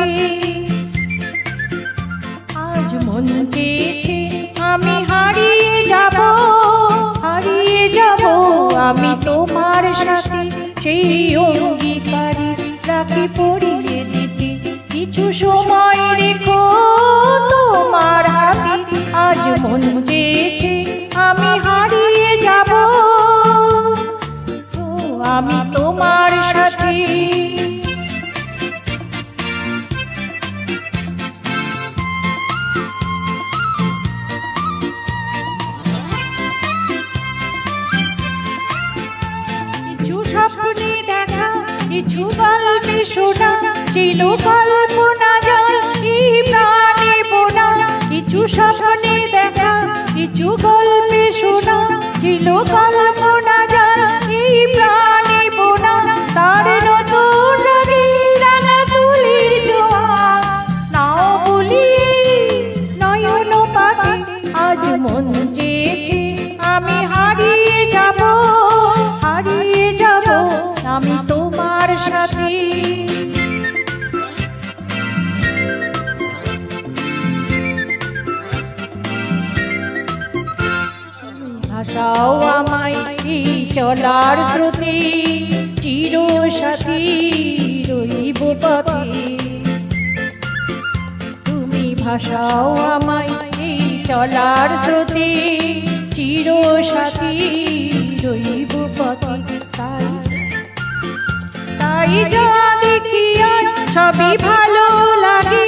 সাথে। আজ মন চেয়েছে আমি হারিয়ে যাব, হারিয়ে যাব আমি তোমার সাথে। সেই অঙ্গীকারে রাখি পরিয়ে দিতে কিছু সময় রেখো তোমার হাতে। আজ মন চেয়েছে আমি হারিয়ে যাব, আমি তোমার সাথে। কিছু স্বপ্নে দেখা, কিছু গল্পে শোনা, ছিল কল্পনা জল এই প্রাণে বোনা। কিছু স্বপ্নে দেখা, কিছু গল্পে শোনা, ছিল কল্পনা জল এই প্রাণে বোনা। তার নতুন রাঙা তুলির জোয়া নাও বলি নয়ন পাখি। আজ মন চেয়েছে আমি হারিয়ে যাব, হারিয়ে যাব আমি তোমার সাথে। ভাষাও আমায় এই চলার স্রোতে, চির সাথী রইব পথে। তুমি ভাষাও আমায় এই চলার স্রোতে, চির সাথী রইব পথে। তাই যা দেখি আজ সবই ভালো লাগে,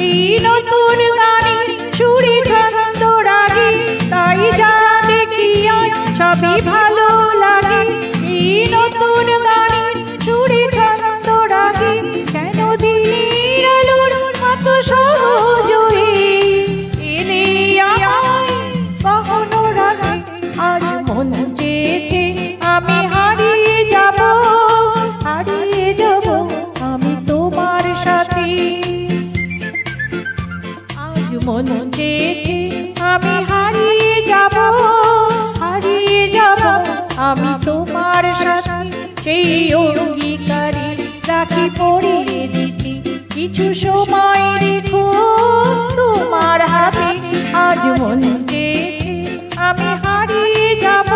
এই নতুন গানে সুরে ছন্দ রাগে। তাই যা দেখি আজ সবই ভালো লাগে, এই নতুন গানে সুরে ছন্দ রাগে। কেন দিনের আলোর মতো সহজ হয়ে এলে আমায় কখনো রাগে। আজ মন চেয়েছে আমি হারিয়ে যাব, হারিয়ে যাব আমি তোমার সাথে। আজ মন চেয়েছে আমি হারিয়ে যাব, হারিয়ে যাব আমি তোমার সাথে। সেই অঙ্গীকারে রাখি পরিয়ে দিতে কিছু সময় রেখো তোমার হাতে। আজ মন চেয়েছে আমি হারিয়ে যাব,